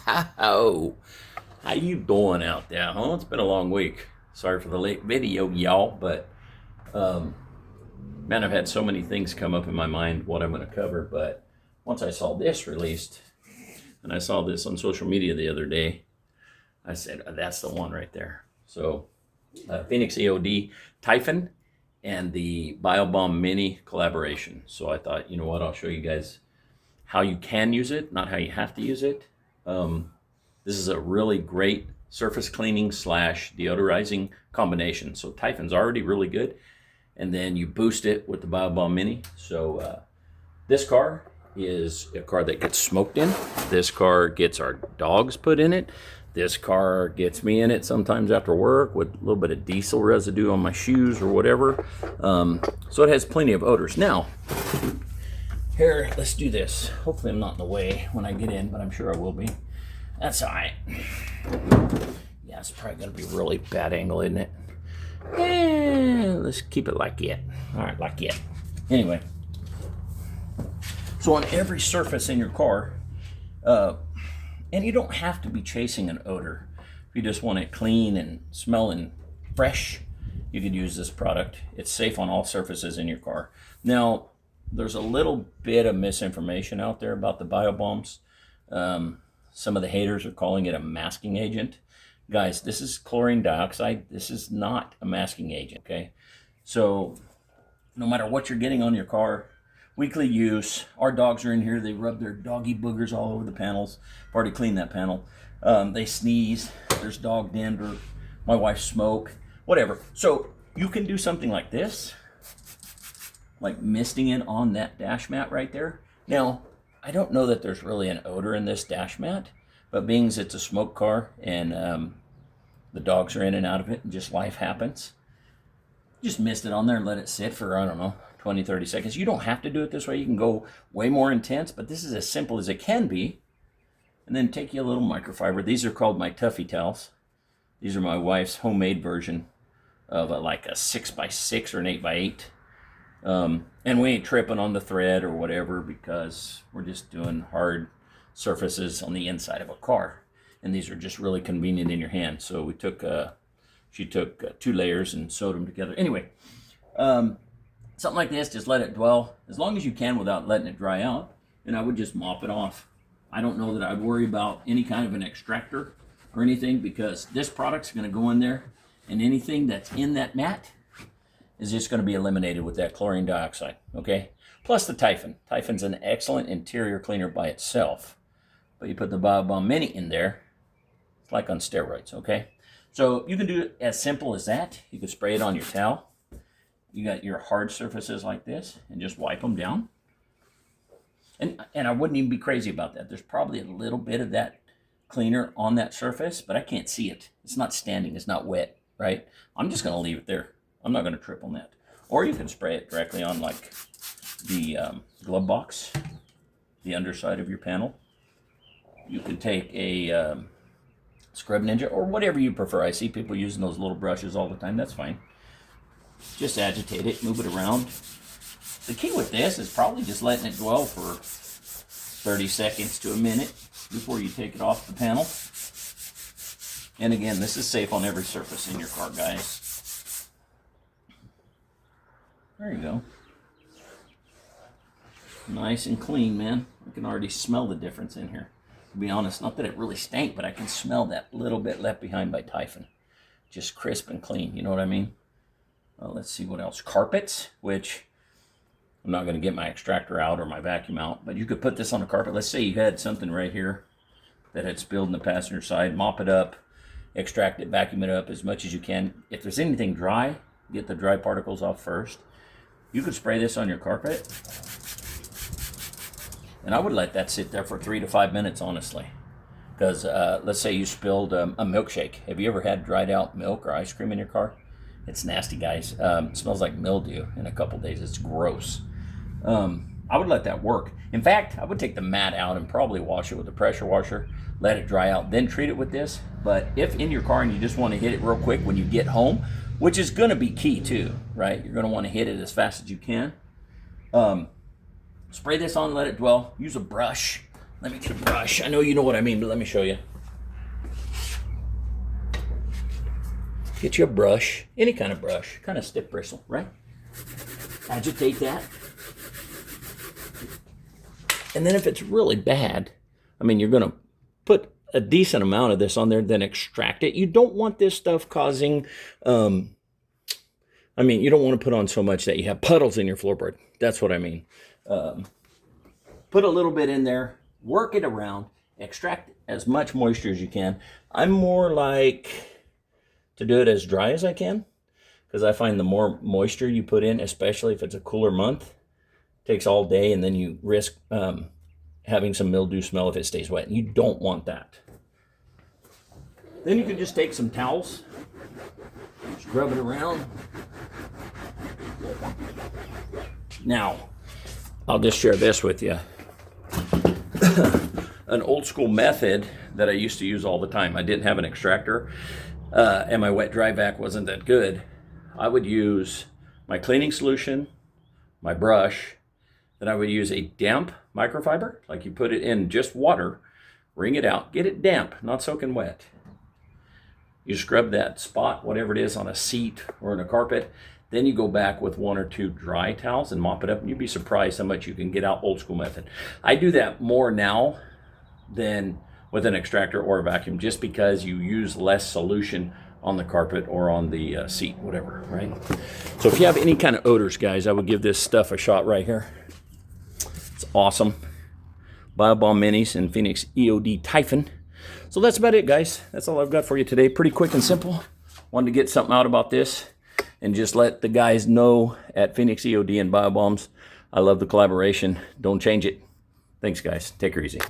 Oh, how you doing out there? Huh? It's been a long week. Sorry for the late video, y'all, but um, man, I've had so many things come up in my mind what I'm going to cover. But once I saw this released, and I saw this on social media the other day, I said, that's the one right there. So, Phoenixeod Typhon and the Bio-Bomb Mini collaboration. So I thought, you know what, I'll show you guys how you can use it, not how you have to use it. This is a really great surface cleaning slash deodorizing combination. So Typhon's already really good. And then you boost it with the Bio-Bomb Mini. So this car is a car that gets smoked in. This car gets our dogs put in it. This car gets me in it sometimes after work with a little bit of diesel residue on my shoes or whatever. So it has plenty of odors. Now, here, let's do this. Hopefully I'm not in the way when I get in, but I'm sure I will be. That's all right. Yeah, it's probably going to be a really bad angle, isn't it? Let's keep it like it. All right, like it. Anyway, so on every surface in your car, and you don't have to be chasing an odor. If you just want it clean and smelling fresh, you could use this product. It's safe on all surfaces in your car. Now, there's a little bit of misinformation out there about the Bio-Bombs. Some of the haters are calling it a masking agent. Guys, this is chlorine dioxide. This is not a masking agent, okay? So no matter what you're getting on your car, weekly use, our dogs are in here. They rub their doggy boogers all over the panels. I've already cleaned that panel. They sneeze. There's dog dander. My wife smoke, whatever. So you can do something like this, like misting it on that dash mat right there. Now, I don't know that there's really an odor in this dash mat, but being as it's a smoke car and the dogs are in and out of it and just life happens, just mist it on there and let it sit for, I don't know, 20, 30 seconds. You don't have to do it this way. You can go way more intense, but this is as simple as it can be. And then take you a little microfiber. These are called my Tuffy towels. These are my wife's homemade version of like a 6x6 or an 8x8. And we ain't tripping on the thread or whatever because we're just doing hard surfaces on the inside of a car. And these are just really convenient in your hand. So we took, she took 2 layers and sewed them together. Anyway, something like this, just let it dwell as long as you can without letting it dry out. And I would just mop it off. I don't know that I'd worry about any kind of an extractor or anything because this product's going to go in there and anything that's in that mat is just going to be eliminated with that chlorine dioxide, okay? Plus the Typhon. Typhon's an excellent interior cleaner by itself. But you put the Bio-Bomb Mini in there, it's like on steroids, okay? So you can do it as simple as that. You can spray it on your towel. You got your hard surfaces like this and just wipe them down. And I wouldn't even be crazy about that. There's probably a little bit of that cleaner on that surface, but I can't see it. It's not standing, it's not wet, right? I'm just going to leave it there. I'm not going to trip on that. Or you can spray it directly on like the glove box, the underside of your panel. You could take a Scrub Ninja or whatever you prefer. I see people using those little brushes all the time. That's fine. Just agitate it, move it around. The key with this is probably just letting it dwell for 30 seconds to a minute before you take it off the panel. And again, this is safe on every surface in your car, guys. There you go. Nice and clean, man. I can already smell the difference in here. To be honest, not that it really stank, but I can smell that little bit left behind by Typhon. Just crisp and clean, you know what I mean? Let's see what else. Carpets, which I'm not going to get my extractor out or my vacuum out, but you could put this on a carpet. Let's say you had something right here that had spilled in the passenger side. Mop it up, extract it, vacuum it up as much as you can. If there's anything dry, get the dry particles off first. You could spray this on your carpet. And I would let that sit there for 3 to 5 minutes, honestly. Because let's say you spilled a milkshake. Have you ever had dried out milk or ice cream in your car? It's nasty, guys. It smells like mildew in a couple days. It's gross. I would let that work. In fact, I would take the mat out and probably wash it with a pressure washer, let it dry out, then treat it with this. But if in your car and you just want to hit it real quick when you get home, which is going to be key too, right? You're going to want to hit it as fast as you can. Spray this on, let it dwell. Use a brush, Let me get a brush. I know you know what I mean, but let me show you. Get you a brush, any kind of brush, kind of stiff bristle, right? Agitate that. And then if it's really bad, I mean, you're going to put a decent amount of this on there, then extract it. You don't want this stuff causing, you don't want to put on so much that you have puddles in your floorboard. That's what I mean. Put a little bit in there, work it around, extract as much moisture as you can. I'm more like to do it as dry as I can, because I find the more moisture you put in, especially if it's a cooler month, takes all day, and then you risk having some mildew smell if it stays wet. You don't want that. Then you can just take some towels, scrub it around. Now, I'll just share this with you. An old school method that I used to use all the time. I didn't have an extractor, and my wet dry vac wasn't that good. I would use my cleaning solution, my brush, then I would use a damp microfiber, like you put it in just water, wring it out, get it damp, not soaking wet. You scrub that spot, whatever it is, on a seat or in a carpet. Then you go back with 1 or 2 dry towels and mop it up, and you'd be surprised how much you can get out old school method. I do that more now than with an extractor or a vacuum, just because you use less solution on the carpet or on the seat, whatever, right? So if you have any kind of odors, guys, I would give this stuff a shot right here. It's awesome. Bio-Bomb Minis and Phoenixeod Typhon. So that's about it, guys. That's all I've got for you today. Pretty quick and simple. Wanted to get something out about this and just let the guys know at Phoenixeod and Bio-Bombs, I love the collaboration. Don't change it. Thanks, guys. Take her easy.